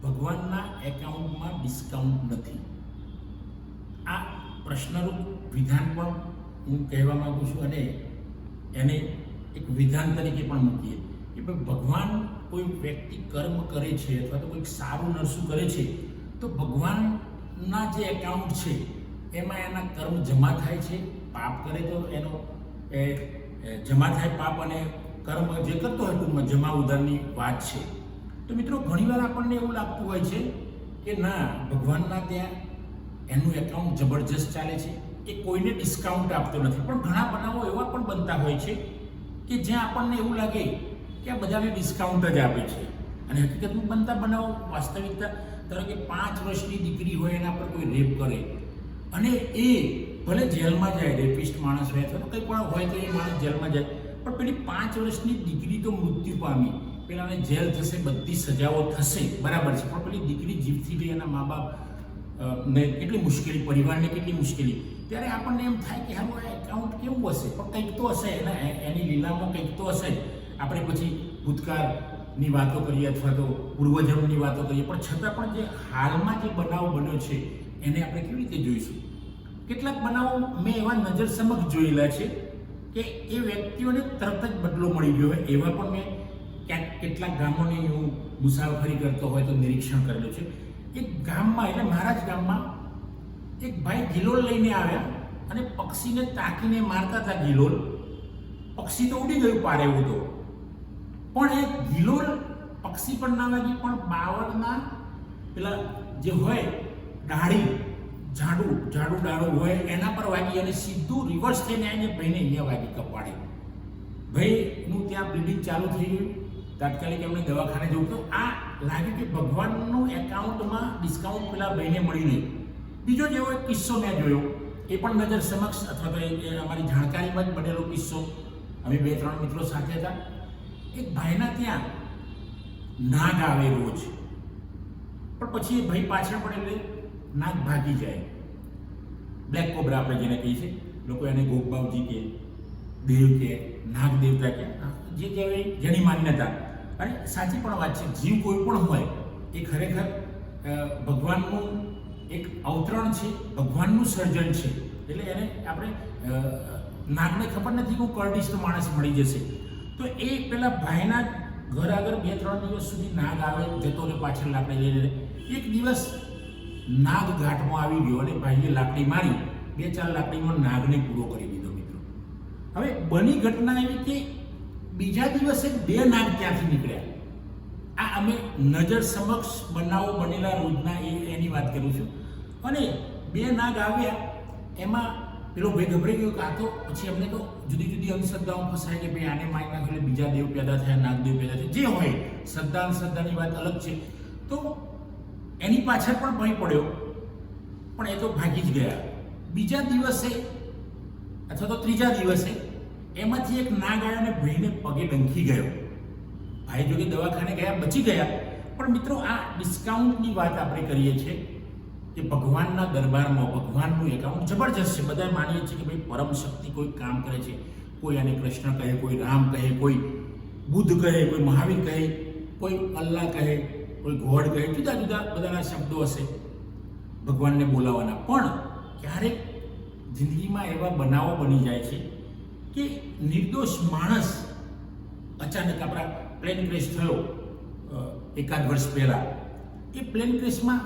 ભગવાનના એકાઉન્ટમાં ડિસ્કાઉન્ટ નથી. આ પ્રશ્નરૂપ વિધાન પણ હું કહેવા માગું છું અને એને એક વિધાન તરીકે પણ મૂકીએ કે ભાઈ ભગવાન કોઈ વ્યક્તિ કર્મ કરે છે અથવા તો કોઈક સારું નરસું કરે છે તો ભગવાનના જે એકાઉન્ટ છે એમાં એના કર્મ જમા થાય છે. પાપ કરે તો એનો જમા થાય પાપ, અને કર્મ જે કરતો હોય ટૂંકમાં જમા ઉધારની વાત છે. તો મિત્રો ઘણીવાર આપણને એવું લાગતું હોય છે કે ના, ભગવાનના ત્યાં એનું એકાઉન્ટ જબરજસ્ત ચાલે છે, એ કોઈને ડિસ્કાઉન્ટ આપતો નથી. પણ ઘણા બનાવો એવા પણ બનતા હોય છે કે જ્યાં આપણને એવું લાગે કે આ બધાને ડિસ્કાઉન્ટ જ આપે છે, અને હકીકતમાં બનતા બનાવો વાસ્તવિકતા, ધારો કે 5 વર્ષની દીકરી હોય એના પર કોઈ રેપ કરે અને એ ભલે જેલમાં જાય, રેપિસ્ટ માણસ હોય અથવા તો કંઈ પણ હોય તો એ માણસ જેલમાં જાય, પણ પેલી 5 વર્ષની દીકરી તો મૃત્યુ પામી, પેલાને જેલ થશે, બધી સજાઓ થશે, બરાબર છે, પણ પેલી દીકરી જીવથી ગઈ, એના મા બાપ ને કેટલી મુશ્કેલી, પરિવારને કેટલી મુશ્કેલી. ત્યારે આપણને એમ થાય કે હારું આ એકાઉન્ટ કેવું હશે, પણ કંઈક તો હશે, એની લીલામાં કંઈક તો હશે. આપણે પછી ભૂતકાળની વાતો કરીએ અથવા તો પૂર્વજન્મની વાતો કરીએ, પણ છતાં પણ જે હાલમાં જે બનાવ બન્યો છે એને આપણે કેવી રીતે જોઈશું? કેટલાક બનાવો મેં એવા નજર સમક્ષ જોયેલા છે કે એ વ્યક્તિઓને તરત જ બદલો મળી ગયો હોય. એવા પણ મેં ક્યાંક કેટલાક ગામોની હું મુસાફરી કરતો હોય તો નિરીક્ષણ કરેલું છે. એક ગામમાં, એટલે મારા જ ગામમાં, એક ભાઈ ગિલોલ લઈને આવ્યા અને પક્ષીને તાકીને મારતા હતા. ગિલોલ પક્ષી તો ઉડી ગયું પારે એવું તો, પણ એ ગિલોલ પક્ષી પણ ના લાગી, પણ બાવળના પેલા જે હોય ડાળી, ઝાડું ડાળું હોય એના પર વાગી અને સીધું રિવર્સ થઈને આવીને ભાઈને અહીંયા વાગી કપાડે. ભાઈનું ત્યાં બ્લીડિંગ ચાલુ થઈ ગયું. તાત્કાલિક એમને દવાખાને જવું. તો આ લાગ્યું કે ભગવાનનું એકાઉન્ટમાં ડિસ્કાઉન્ટ પેલા ભાઈને મળી નહીં. બીજો જેવો એક કિસ્સો મેં જોયો, એ પણ નજર સમક્ષ અથવા તો એ અમારી જાણકારીમાં જ બનેલો કિસ્સો. અમે 2-3 મિત્રો સાથે હતા. એક ભાઈના ત્યાં નાગ આવે રોજ, પણ પછી એ ભાઈ પાછળ પડે એટલે નાગ ભાગી જાય. બ્લેક કોબ્રા આપણે જેને કહીએ છીએ, લોકો એને ગોગબાવજી કે, દેવ કે, નાગ દેવતા કે, જે કહેવાય જેની માન્યતા. અને સાચી પણ વાત છે, જીવ કોઈ પણ હોય એ ખરેખર ભગવાનનું એક અવતરણ છે, ભગવાનનું સર્જન છે. એટલે એને આપણે નાગને ખબર નથી કે હું કરડીશ તો માણસ મળી જશે. તો એ પેલા ભાઈના ઘર આગળ 2-3 દિવસ સુધી નાગ આવે, જતો રહે પાછળ લાકડી લઈને. એક દિવસ નાગ ઘાટમાં આવી ગયો અને ભાઈએ લાકડી મારી, 2-4 લાકડીમાં નાગને પૂરો કરી દીધો. મિત્રો હવે બની ઘટના એવી કે બીજા દિવસે 2 નાગ ત્યાંથી નીકળ્યા. આ અમે નજર સમક્ષ બનાવો બનેલા રોજના એની વાત કરું છું. અને 2 નાગ આવ્યા, એમાં પેલો ભાઈ ગભરાઈ ગયો કે આ તો પછી અમને તો જુદી જુદી અંધશ્રદ્ધાઓ ફસાય કે ભાઈ આને મારી નાખે એટલે બીજા દેવ પેદા થયા, નાગદેવ પેદા થયા, જે હોય શ્રદ્ધાની વાત અલગ છે. તો એની પાછળ પણ ભય પડ્યો, પણ એ તો ભાગી જ ગયા. બીજા દિવસે અથવા તો ત્રીજા દિવસે એમાંથી એક નાગ આવ્યો અને ભાઈને પગે ડંખી ગયો. ભાઈ જોકે દવાખાને ગયા, બચી ગયા. પણ મિત્રો, આ ડિસ્કાઉન્ટની વાત આપણે કરીએ છીએ કે ભગવાનના દરબારમાં ભગવાનનું એકાઉન્ટ જબરજસ્ત છે. બધા માનીએ છીએ કે ભાઈ પરમ શક્તિ કોઈ કામ કરે છે. કોઈ આને કૃષ્ણ કહે, કોઈ રામ કહે, કોઈ બુદ્ધ કહે, કોઈ મહાવીર કહે, કોઈ અલ્લાહ કહે, કોઈ ગોડ કહે, જુદા જુદા બધાના શબ્દો હશે ભગવાનને બોલાવવાના. પણ ક્યારેક જિંદગીમાં એવા બનાવો બની જાય છે કે નિર્દોષ માણસ અચાનક, આપણા પ્લેન ક્રેશ થયો 1 વર્ષ પહેલાં, એ પ્લેન ક્રેશમાં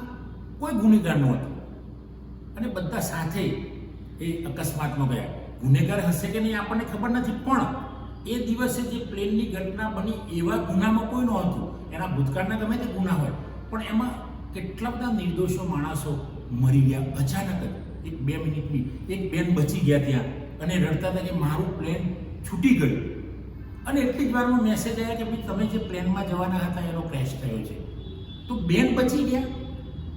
કોઈ ગુનેગાર નહોતું અને બધા સાથે એ અકસ્માતમાં ગયા. ગુનેગાર હશે કે નહીં આપણને ખબર નથી, પણ એ દિવસે જે પ્લેનની ઘટના બની એવા ગુનામાં કોઈ નહોતું. એના ભૂતકાળના ગમે તે ગુના હોય, પણ એમાં કેટલા બધા નિર્દોષો માણસો મરી ગયા અચાનક જ. 1-2 મિનિટની એક બેન બચી ગયા ત્યાં અને રડતા હતા કે મારું પ્લેન છૂટી ગયું. અને એટલી જ વારમાં મેસેજ આવ્યા કે ભાઈ તમે જે પ્લેનમાં જવાના હતા એનો ક્રેશ થયો છે. તો બેન બચી ગયા.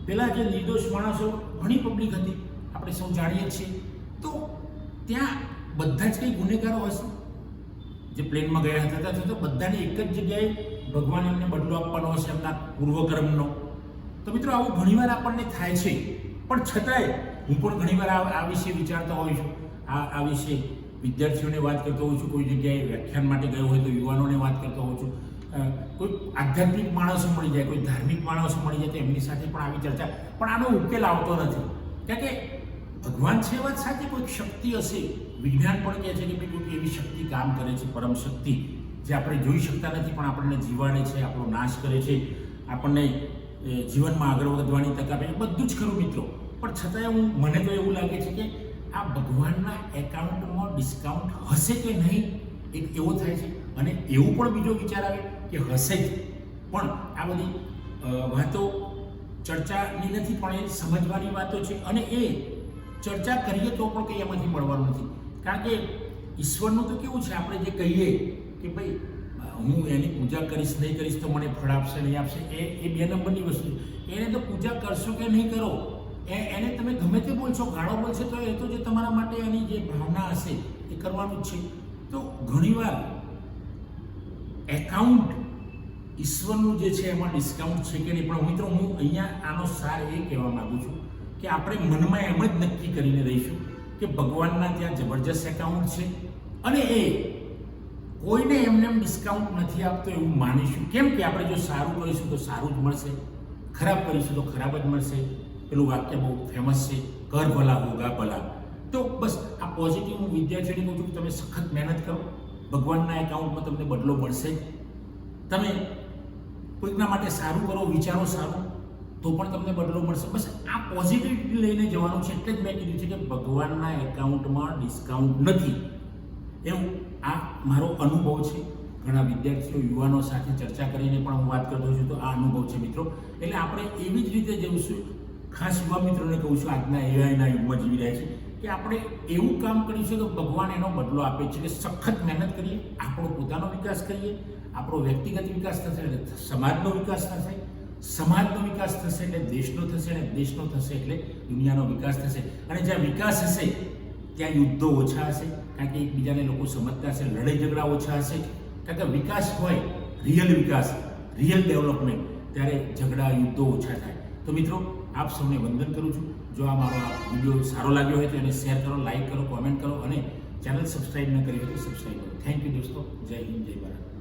પેલા જે નિર્દોષ માણસો, ઘણી પબ્લિક હતી, આપણે સૌ જાણીએ છીએ. તો ત્યાં બધા જ કંઈ ગુનેગારો હશે જે પ્લેનમાં ગયા હતા, તો બધાને એક જ જગ્યાએ ભગવાન એમને બદલો આપવાનો હશે એમના પૂર્વકર્મનો. તો મિત્રો, આવું ઘણીવાર આપણને થાય છે. પણ છતાંય હું પણ ઘણીવાર આ વિશે વિચારતો હોઉં છું. આ વિશે વિદ્યાર્થીઓને વાત કરતો હોઉં છું, કોઈ જગ્યાએ વ્યાખ્યાન માટે ગયો હોય તો યુવાનોને વાત કરતો હોઉં છું. કોઈ આધ્યાત્મિક માણસો મળી જાય, કોઈ ધાર્મિક માણસો મળી જાય તો એમની સાથે પણ આવી ચર્ચા, પણ આનો ઉકેલ આવતો નથી. કારણ કે ભગવાન છે વાત સાચી, કોઈક શક્તિ હશે, વિજ્ઞાન પણ કહે છે કે ભાઈ કોઈક એવી શક્તિ કામ કરે છે, પરમ શક્તિ જે આપણે જોઈ શકતા નથી પણ આપણને જીવાડે છે, આપણો નાશ કરે છે, આપણને જીવનમાં આગળ વધવાની તક આપે, બધું જ ખરું મિત્રો. પણ છતાંય મને તો એવું લાગે છે કે આ ભગવાનના એકાઉન્ટમાં ડિસ્કાઉન્ટ હશે કે નહીં, એક એવો થાય છે. અને એવું પણ બીજો વિચાર આવે કે હશે જ, પણ આ બધી વાતો ચર્ચાની નથી પણ એ સમજવાની વાતો છે. અને એ ચર્ચા કરીએ તો પણ કંઈ એમાંથી મળવાનું નથી. કારણ કે ઈશ્વરનું તો કેવું છે, આપણે જે કહીએ કે ભાઈ હું એની પૂજા કરીશ નહીં કરીશ તો મને ફળ આપશે નહીં આપશે, એ 2 નંબરની વસ્તુ. એને તો પૂજા કરશો કે નહીં કરો, એને તમે ગમે તે બોલશો, ગાળો બોલશે તો એ તો જે તમારા માટે એની જે ભાવના હશે એ કરવાનું જ છે. તો ઘણીવાર એકાઉન્ટ ઈશ્વરનું જે છે એમાં ડિસ્કાઉન્ટ છે કે નહીં. પણ મિત્રો હું અહીંયા આનો સાર એ કહેવા માગું છું કે આપણે મનમાં એમ જ નક્કી કરીને રહીશું કે ભગવાનના ત્યાં જબરજસ્ત એકાઉન્ટ છે અને એ કોઈને એમને ડિસ્કાઉન્ટ નથી આપતો એવું માનીશું. કેમ કે આપણે જો સારું કરીશું તો સારું જ મળશે, ખરાબ કરીશું તો ખરાબ જ મળશે. પેલું વાક્ય બહુ ફેમસ છે, કર ભલા હોગા ભલા. તો બસ આ પોઝિટિવ હું વિદ્યાર્થીઓને કહું છું કે તમે સખત મહેનત કરો, ભગવાનના એકાઉન્ટમાં તમને બદલો મળશે. તમે કોઈકના માટે સારું કરો, વિચારો સારું, તો પણ તમને બદલો મળશે. બસ આ પોઝિટિવિટી લઈને જવાનું છે. એટલે જ મેં કીધું છે કે ભગવાનના એકાઉન્ટમાં ડિસ્કાઉન્ટ નથી, એવું આ મારો અનુભવ છે. ઘણા વિદ્યાર્થીઓ યુવાનો સાથે ચર્ચા કરીને પણ હું વાત કરતો છું તો આ અનુભવ છે મિત્રો. એટલે આપણે એવી જ રીતે જઈશું. ખાસ યુવા મિત્રોને કહું છું, આજના એઆઈના યુગમાં જીવી રહ્યા છે કે આપણે એવું કામ કરીશું તો ભગવાન એનો બદલો આપે છે. કે સખત મહેનત કરીએ, આપણો પોતાનો વિકાસ કરીએ, આપણો વ્યક્તિગત વિકાસ થશે એટલે સમાજનો વિકાસ થશે, સમાજનો વિકાસ થશે એટલે દેશનો થશે, અને દેશનો થશે એટલે દુનિયાનો વિકાસ થશે. અને જ્યાં વિકાસ હશે ત્યાં યુદ્ધો ઓછા હશે, કારણ કે એકબીજાને લોકો સમજતા હશે, લડાઈ ઝઘડા ઓછા હશે. કારણ કે વિકાસ હોય, રિયલ વિકાસ, રિયલ ડેવલપમેન્ટ, ત્યારે ઝઘડા યુદ્ધો ઓછા થાય. તો મિત્રો આપ સૌને વંદન કરું છું. જો આ મારો વિડીયો સારો લાગ્યો હોય તો એને શેર કરો, લાઈક કરો, કોમેન્ટ કરો અને ચેનલ સબસ્ક્રાઈબ ન કરી હોય તો સબસ્ક્રાઈબ કરો. થેન્ક યુ દોસ્તો. જય હિન્દ, જય ભારત.